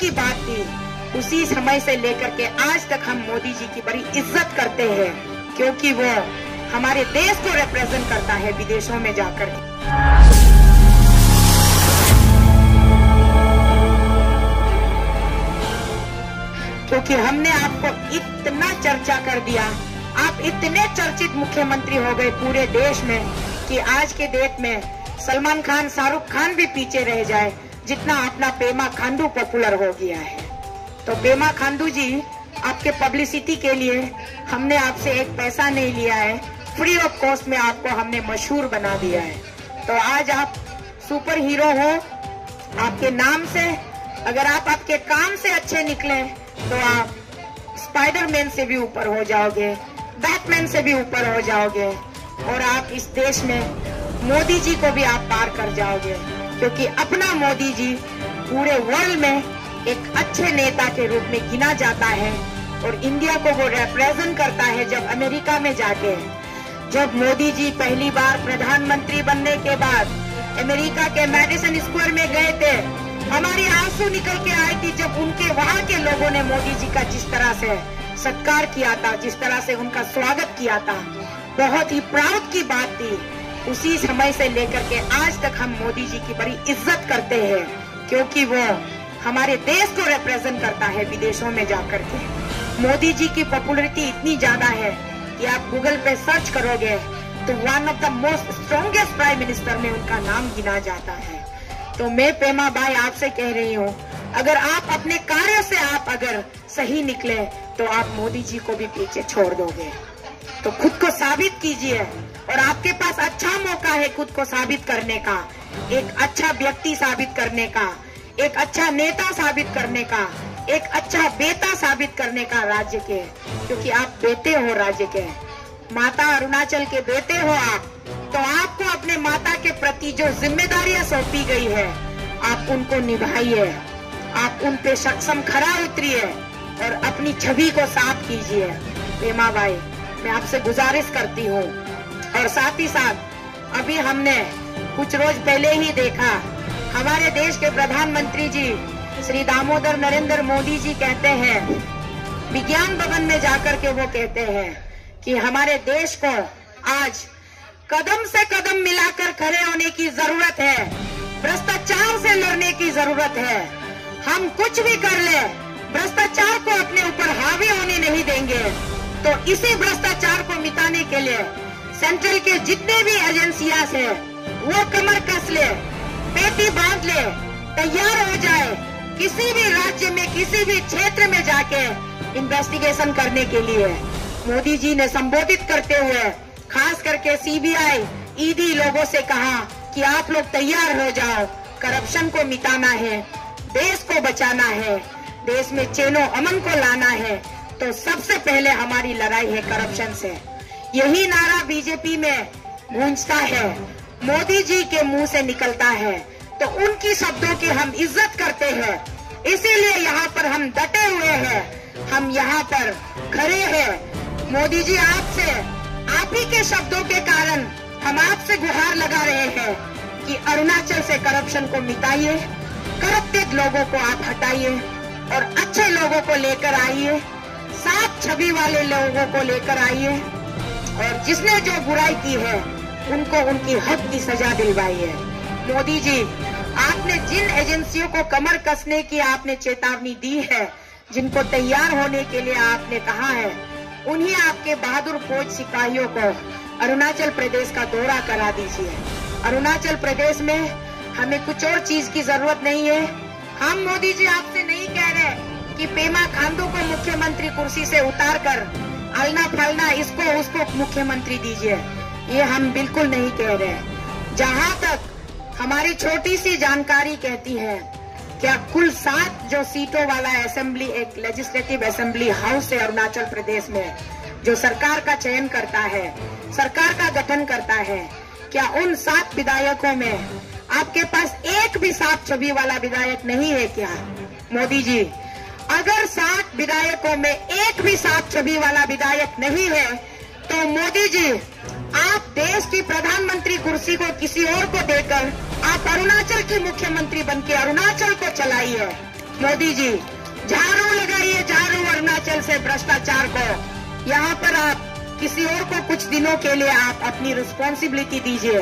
की बात थी, उसी समय से लेकर के आज तक हम मोदी जी की बड़ी इज्जत करते हैं, क्योंकि वो हमारे देश को रिप्रेजेंट करता है विदेशों में जाकर के। क्योंकि हमने आपको इतना चर्चा कर दिया, आप इतने चर्चित मुख्यमंत्री हो गए पूरे देश में कि आज के डेट में सलमान खान, शाहरुख खान भी पीछे रह जाए, जितना अपना पेमा खांडू पॉपुलर हो गया है। तो पेमा खांडू जी, आपके पब्लिसिटी के लिए हमने आपसे एक पैसा नहीं लिया है, फ्री ऑफ कॉस्ट में आपको हमने मशहूर बना दिया है। तो आज आप सुपर हीरो हो आपके नाम से। अगर आप आपके काम से अच्छे निकले तो आप स्पाइडरमैन से भी ऊपर हो जाओगे, बैटमैन से भी ऊपर हो जाओगे, और आप इस देश में मोदी जी को भी आप पार कर जाओगे, क्योंकि अपना मोदी जी पूरे वर्ल्ड में एक अच्छे नेता के रूप में गिना जाता है और इंडिया को वो रिप्रेजेंट करता है। जब अमेरिका में जाके जब मोदी जी पहली बार प्रधानमंत्री बनने के बाद अमेरिका के मैडिसन स्क्वायर में गए थे, हमारी आंसू निकल के आई थी जब उनके वहां के लोगों ने मोदी जी का जिस तरह से सत्कार किया था, जिस तरह से उनका स्वागत किया था, बहुत ही प्राउड की बात थी। उसी समय से लेकर के आज तक हम मोदी जी की बड़ी इज्जत करते हैं, क्योंकि वो हमारे देश को रिप्रेजेंट करता है विदेशों में जाकर के। मोदी जी की पॉपुलैरिटी इतनी ज्यादा है कि आप गूगल पे सर्च करोगे तो one of the most strongest prime minister में उनका नाम गिना जाता है। तो मैं पेमा भाई आपसे कह रही हूँ, अगर आप अपने कार्य से आप अगर सही निकले तो आप मोदी जी को भी पीछे छोड़ दोगे। तो खुद को साबित कीजिए, और आपके पास अच्छा मौका है खुद को साबित करने का, एक अच्छा व्यक्ति साबित करने का, एक अच्छा नेता साबित करने का, एक अच्छा बेटा साबित करने का राज्य के, क्योंकि आप बेटे हो राज्य के, माता अरुणाचल के बेटे हो आप। तो आपको अपने माता के प्रति जो जिम्मेदारियां सौंपी गई है, आप उनको निभाइए, आप उन पे सक्षम खरा उतरिए और अपनी छवि को साफ कीजिए। पेमा भाई, मैं आपसे गुजारिश करती हूँ। और साथ ही साथ अभी हमने कुछ रोज पहले ही देखा, हमारे देश के प्रधानमंत्री जी श्री दामोदर नरेंद्र मोदी जी कहते हैं, विज्ञान भवन में जाकर के वो कहते हैं कि हमारे देश को आज कदम से कदम मिलाकर खड़े होने की जरूरत है, भ्रष्टाचार से लड़ने की जरूरत है। हम कुछ भी कर ले, भ्रष्टाचार को अपने ऊपर हावी होने नहीं देंगे। तो इसी भ्रष्टाचार को मिटाने के लिए सेंट्रल के जितने भी एजेंसियां हैं वो कमर कस ले, पेटी बांध ले, तैयार हो जाए किसी भी राज्य में, किसी भी क्षेत्र में जाके इन्वेस्टिगेशन करने के लिए। मोदी जी ने संबोधित करते हुए खास करके सीबीआई, ईडी लोगों से कहा कि आप लोग तैयार हो जाओ, करप्शन को मिटाना है, देश को बचाना है, देश में चैनो अमन को लाना है। तो सबसे पहले हमारी लड़ाई है करप्शन से। यही नारा बीजेपी में गूंजता है, मोदी जी के मुंह से निकलता है, तो उनकी शब्दों की हम इज्जत करते हैं। इसीलिए यहाँ पर हम डटे हुए हैं, हम यहाँ पर खड़े हैं। मोदी जी, आपसे, आप ही के शब्दों के कारण हम आपसे गुहार लगा रहे हैं कि अरुणाचल से करप्शन को मिटाइए, करप्टेड लोगों को आप हटाइए और अच्छे लोगों को लेकर आइए, साफ छवि वाले लोगों को लेकर आइए, और जिसने जो बुराई की है उनको उनकी हद की सजा दिलवाइए। मोदी जी, आपने जिन एजेंसियों को कमर कसने की आपने चेतावनी दी है, जिनको तैयार होने के लिए आपने कहा है, उन्हीं आपके बहादुर फौज सिपाहियों को अरुणाचल प्रदेश का दौरा करा दीजिए। अरुणाचल प्रदेश में हमें कुछ और चीज की जरूरत नहीं है। हम मोदी जी आपसे नहीं कह रहे कि पेमा खांडू को मुख्यमंत्री कुर्सी से उतार कर अलना फलना इसको उसको मुख्यमंत्री दीजिए, ये हम बिल्कुल नहीं कह रहे। जहां तक हमारी छोटी सी जानकारी कहती है, क्या कुल 7 जो सीटों वाला असेंबली, एक लेजिस्लेटिव असेंबली हाउस है अरुणाचल प्रदेश में, जो सरकार का चयन करता है, सरकार का गठन करता है, क्या उन 7 विधायकों में आपके पास एक भी साफ छवि वाला विधायक नहीं है क्या? मोदी जी, अगर 7 विधायकों में एक भी साफ छवि वाला विधायक नहीं है, तो मोदी जी, आप देश की प्रधानमंत्री कुर्सी को किसी और को देकर आप अरुणाचल की मुख्यमंत्री बनके अरुणाचल को चलाइए। मोदी जी, झाड़ू लगाइए, झाड़ू अरुणाचल से भ्रष्टाचार को। यहाँ पर आप किसी और को कुछ दिनों के लिए आप अपनी रिस्पॉन्सिबिलिटी दीजिए।